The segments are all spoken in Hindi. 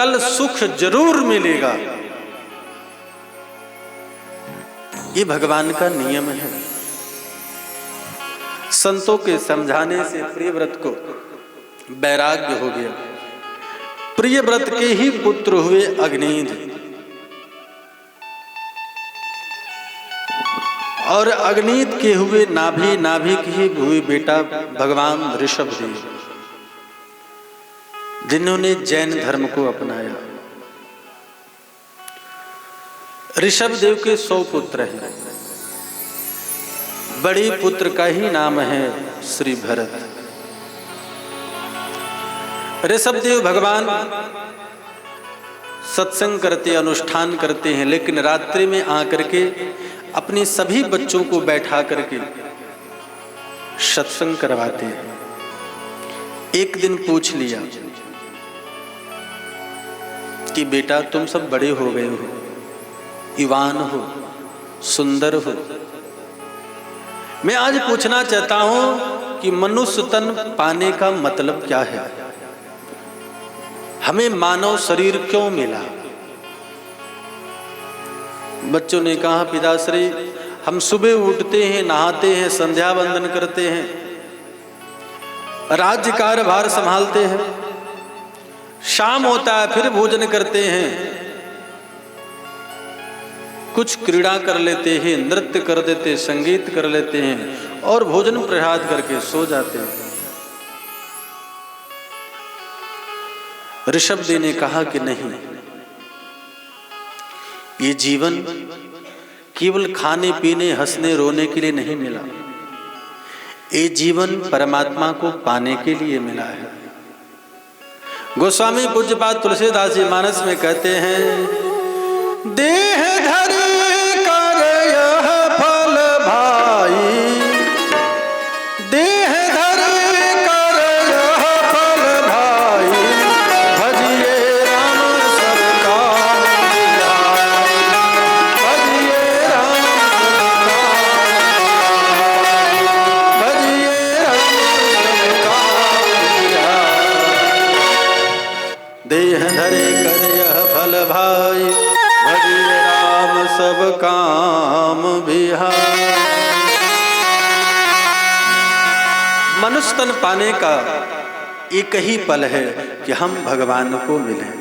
कल सुख जरूर मिलेगा। ये भगवान का नियम है। संतों के समझाने से प्रियव्रत को वैराग्य हो गया। प्रियव्रत के ही पुत्र हुए अग्निध, और अग्निध के हुए नाभि के हुए बेटा भगवान ऋषभदेव, जिन्होंने जैन धर्म को अपनाया। ऋषभदेव के 100 पुत्र हैं। बड़े पुत्र का ही नाम है श्री भरत। ऋषभदेव भगवान सत्संग करते, अनुष्ठान करते हैं, लेकिन रात्रि में आकर के अपने सभी बच्चों को बैठा करके सत्संग करवाते हैं। एक दिन पूछ लिया कि बेटा तुम सब बड़े हो गए हो, युवान हो, सुंदर हो, मैं आज पूछना चाहता हूं कि मनुष्य तन पाने का मतलब क्या है? हमें मानव शरीर क्यों मिला? बच्चों ने कहा पिताश्री, हम सुबह उठते हैं, नहाते हैं, संध्या वंदन करते हैं, राज्य कार्यभार संभालते हैं, शाम होता है फिर भोजन करते हैं, कुछ क्रीड़ा कर लेते हैं, नृत्य कर देते, संगीत कर लेते हैं और भोजन प्रसाद करके सो जाते हैं। ऋषभदेव ने कहा कि नहीं, ये जीवन केवल खाने पीने हंसने रोने के लिए नहीं मिला, ये जीवन परमात्मा को पाने के लिए मिला है। गोस्वामी पूज्यपाद तुलसीदास जी मानस में कहते हैं, देह धरि कर यह फल भाई, देह धरि कर यह फल भाई, भजिए राम सब काम बिहारी, भजिए राम सब काम बिहारी, देह धरि कर यह फल भाई, भजिए राम सब काम बिहारी। मनुष्य तन पाने का एक ही पल है कि हम भगवान को मिलें,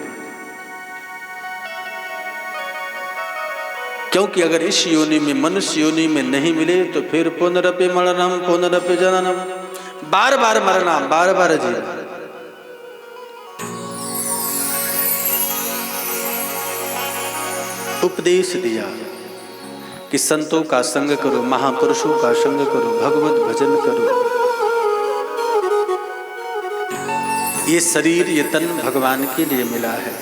क्योंकि अगर इस योनि में, मनुष्य योनि में नहीं मिले तो फिर पुनरपि मरणम पुनरपि जननम, बार बार मरना, बार बार जीना। उपदेश दिया कि संतों का संग करो, महापुरुषों का संग करो, भगवत भजन करो। ये शरीर, ये तन भगवान के लिए मिला है।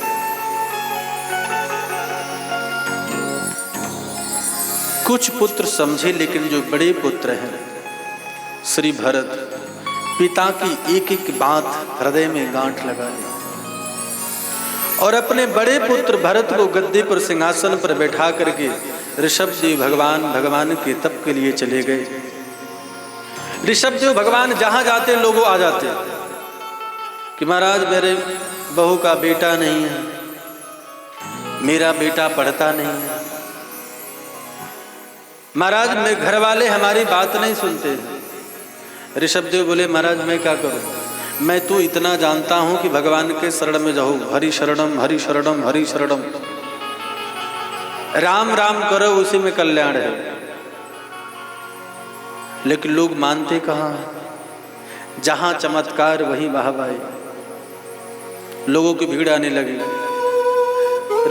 कुछ पुत्र समझे, लेकिन जो बड़े पुत्र हैं श्री भरत, पिता की एक एक बात हृदय में गांठ लगा ली और अपने बड़े पुत्र भरत को गद्दी पर, सिंहासन पर बैठा करके ऋषभदेव भगवान के तप के लिए चले गए। ऋषभदेव भगवान जहां जाते लोग आ जाते कि महाराज मेरे बहू का बेटा नहीं है, मेरा बेटा पढ़ता नहीं है, महाराज मैं घर वाले हमारी बात नहीं सुनते हैं। ऋषभदेव बोले महाराज मैं क्या करूं, मैं तो इतना जानता हूं कि भगवान के शरण में जाओ, हरि शरणम हरि शरणम हरि शरणम, राम राम करो, उसी में कल्याण है। लेकिन लोग मानते कहां हैं? जहां चमत्कार वहीं वाहवाही, लोगों की भीड़ आने लगी।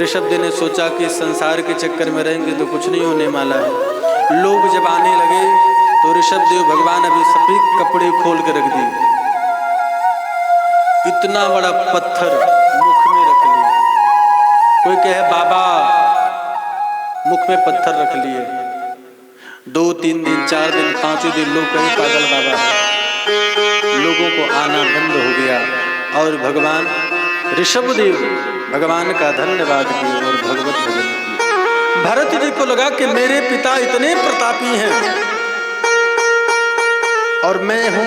ऋषभदेव ने सोचा कि संसार के चक्कर में रहेंगे तो कुछ नहीं होने वाला है। लोग जब आने लगे तो ऋषभदेव भगवान अभी सफेद कपड़े खोल के रख दिए, इतना बड़ा पत्थर मुख में रख लिया। कोई कहे बाबा मुख में पत्थर रख लिए, 2 3 दिन 4 दिन 5 दिन लोग कहीं पागल बाबा है। लोगों को आना बंद हो गया और भगवान ऋषभदेव भगवान का धन्यवाद किए और भगवत भजन किए। भरत जी को लगा कि मेरे पिता इतने प्रतापी हैं और मैं हूं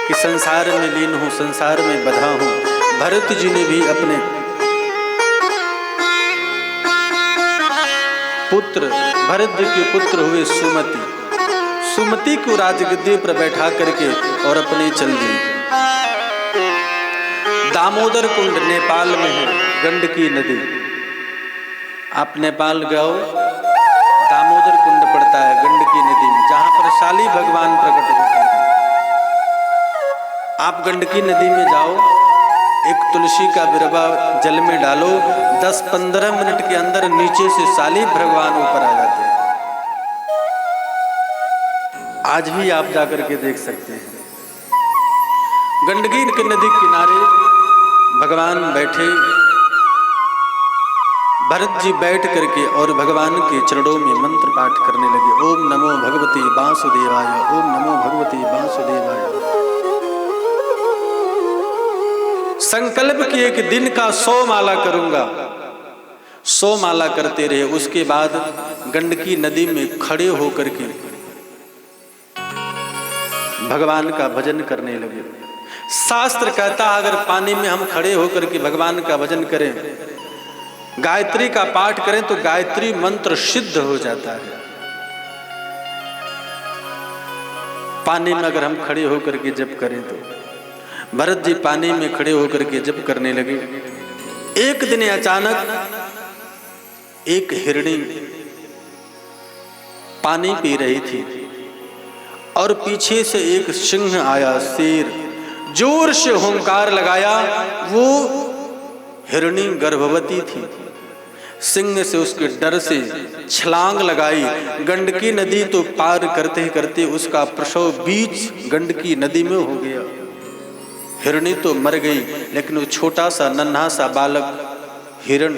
कि संसार में लीन हूं, संसार में बधा हूं, भरत जी ने भी अपने पुत्र भरत जी के पुत्र हुए सुमति को राजगद्दी पर बैठा करके और अपने चल दी। दामोदर कुंड नेपाल में है, गंडकी नदी। आप नेपाल जाओ, दामोदर कुंड पड़ता है गंडकी नदी में, जहां पर शाली भगवान प्रकट होते हैं। आप गंडकी नदी में जाओ, एक तुलसी का बिरवा जल में डालो, 10-15 मिनट के अंदर नीचे से शाली भगवान ऊपर आ जाते हैं। आज भी आप जाकर के देख सकते हैं। गंडकी नदी किनारे भगवान बैठे, भरत जी बैठ करके और भगवान के चरणों में मंत्र पाठ करने लगे। ओम नमो भगवते वासुदेवाय, ओम नमो भगवते वासुदेवाय। संकल्प किए कि दिन का 100 माला करूंगा। 100 माला करते रहे। उसके बाद गंडकी नदी में खड़े होकर के भगवान का भजन करने लगे। शास्त्र कहता है अगर पानी में हम खड़े होकर के भगवान का भजन करें, गायत्री का पाठ करें तो गायत्री मंत्र सिद्ध हो जाता है। पानी में अगर हम खड़े होकर के जप करें तो भरत जी पानी में खड़े होकर के जप करने लगे। एक दिन अचानक एक हिरणी पानी पी रही थी और पीछे से एक सिंह आया, शेर, जोर से हुंकार लगाया। वो हिरणी गर्भवती थी। सिंह से उसके डर से छलांग लगाई। गंडकी नदी तो पार करते करते उसका प्रसव बीच गंडकी नदी में हो गया। हिरणी तो मर गई, लेकिन वो छोटा सा नन्हा सा बालक हिरण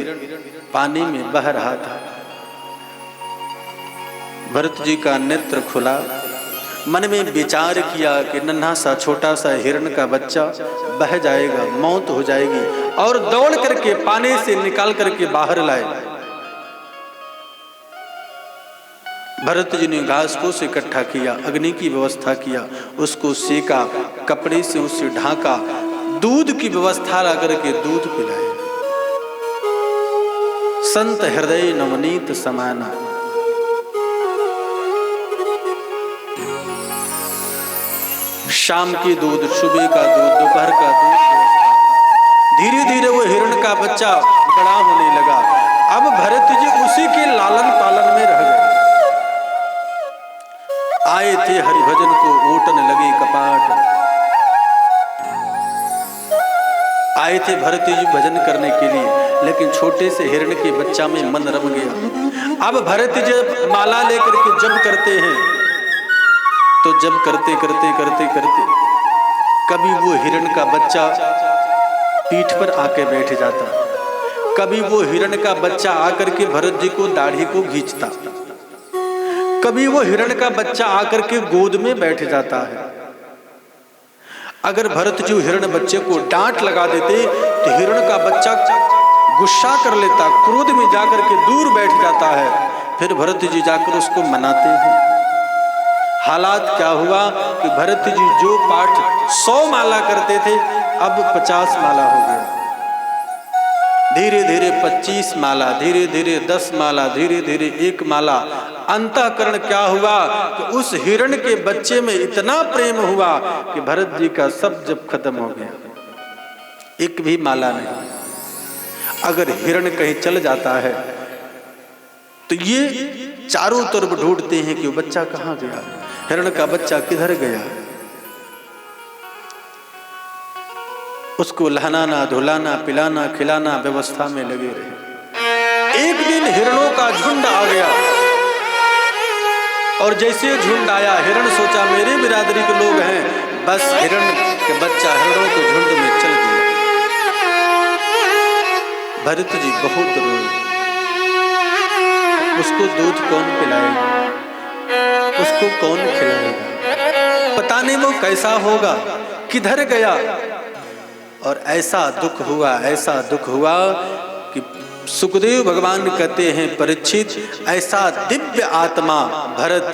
पानी में बह रहा था। भरत जी का नेत्र खुला, मन में विचार किया कि नन्हा सा छोटा सा हिरण का बच्चा बह जाएगा, मौत हो जाएगी, और दौड़ करके पानी से निकाल करके बाहर लाए। भरत जी ने घास को से इकट्ठा किया, अग्नि की व्यवस्था किया, उसको सेका, कपड़े से उसे ढाका, दूध की व्यवस्था ला करके दूध पिलाए। संत हृदय नवनीत समाना। शाम की दूध, सुबह का दूध, दोपहर का दूध। धीरे धीरे वो हिरण का बच्चा बड़ा होने लगा। अब भरत जी उसी के लालन पालन में रह गए। आए थे हरिभजन को ओटन लगे कपाट। आए थे भरत जी भजन करने के लिए, लेकिन छोटे से हिरण के बच्चा में मन रम गया। अब भरत जी माला लेकर के जप करते हैं, तो जब करते करते करते करते कभी वो हिरण का बच्चा पीठ पर आके बैठ जाता, कभी वो हिरण का बच्चा आकर के भरत जी को दाढ़ी को खींचता, कभी वो हिरण का बच्चा आकर के गोद में बैठ जाता है। अगर भरत जी हिरण बच्चे को डांट लगा देते तो हिरण का बच्चा गुस्सा कर लेता, क्रोध में जाकर के दूर बैठ जाता है। फिर भरत जी जाकर उसको मनाते हैं। हालात क्या हुआ कि भरत जी जो पाठ 100 माला करते थे, अब 50 माला हो गया। धीरे धीरे 25 माला, धीरे धीरे 10 माला, धीरे धीरे 1 माला। अंतःकरण क्या हुआ कि उस हिरण के बच्चे में इतना प्रेम हुआ कि भरत जी का सब जब खत्म हो गया, एक भी माला नहीं। अगर हिरण कहीं चल जाता है तो ये चारों तरफ ढूंढते हैं कि वो बच्चा कहाँ गया, हिरण का बच्चा किधर गया। उसको लहनाना, धुलाना, पिलाना, खिलाना व्यवस्था में लगे रहे। एक दिन हिरणों का झुंड आ गया, और जैसे झुंड आया, हिरण सोचा मेरे बिरादरी के लोग हैं, बस हिरण के बच्चा हिरणों के झुंड में चल दिया। भरत जी बहुत रोए। उसको दूध कौन पिलाएगा, उसको कौन खिलाएगा, पता नहीं वो कैसा होगा, किधर गया। और ऐसा दुख हुआ, ऐसा दुख हुआ कि सुखदेव भगवान कहते हैं, परीक्षित, ऐसा दिव्य आत्मा भरत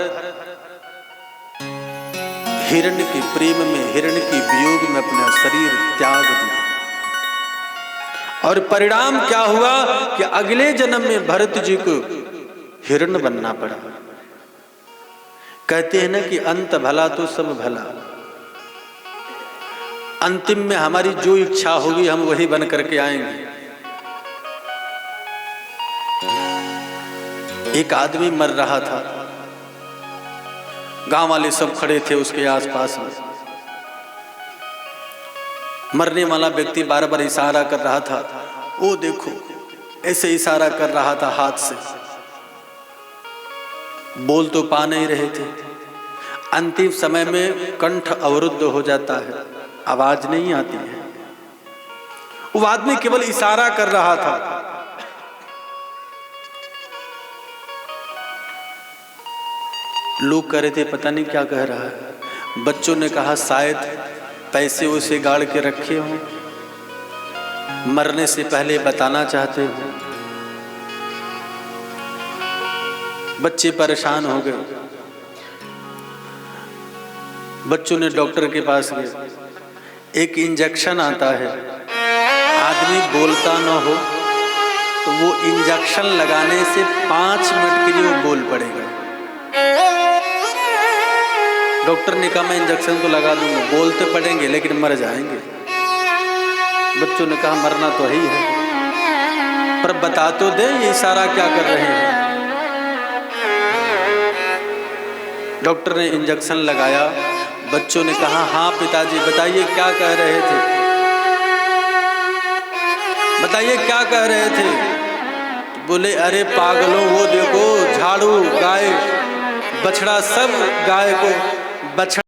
हिरण के प्रेम में, हिरण के वियोग में अपना शरीर त्याग दिया। और परिणाम क्या हुआ कि अगले जन्म में भरत जी को हिरण बनना पड़ा। कहते हैं ना कि अंत भला तो सब भला, अंतिम में हमारी जो इच्छा होगी हम वही बन करके आएंगे। एक आदमी मर रहा था, गांव वाले सब खड़े थे उसके आसपास में। मरने वाला व्यक्ति बार बार इशारा कर रहा था, वो देखो, ऐसे इशारा कर रहा था हाथ से। बोल तो पा नहीं रहे थे। अंतिम समय में कंठ अवरुद्ध हो जाता है, आवाज नहीं आती है। वो आदमी केवल इशारा कर रहा था। लोग कह रहे थे पता नहीं क्या कह रहा है। बच्चों ने कहा शायद पैसे उसे गाड़ के रखे हों, मरने से पहले बताना चाहते हो। बच्चे परेशान हो गए। बच्चों ने डॉक्टर के पास गए। एक इंजेक्शन आता है, आदमी बोलता न हो तो वो इंजेक्शन लगाने से 5 मिनट के लिए वो बोल पड़ेगा। डॉक्टर ने कहा मैं इंजेक्शन तो लगा दूंगा, बोलते पड़ेंगे लेकिन मर जाएंगे। बच्चों ने कहा मरना तो ही है, पर बता तो दे ये इशारा क्या कर रहे हैं। डॉक्टर ने इंजेक्शन लगाया। बच्चों ने कहा हाँ पिताजी बताइए क्या कह रहे थे, बताइए क्या कह रहे थे। तो बोले अरे पागलों, वो देखो झाड़ू, गाय, बछड़ा, सब गाय को बछड़ा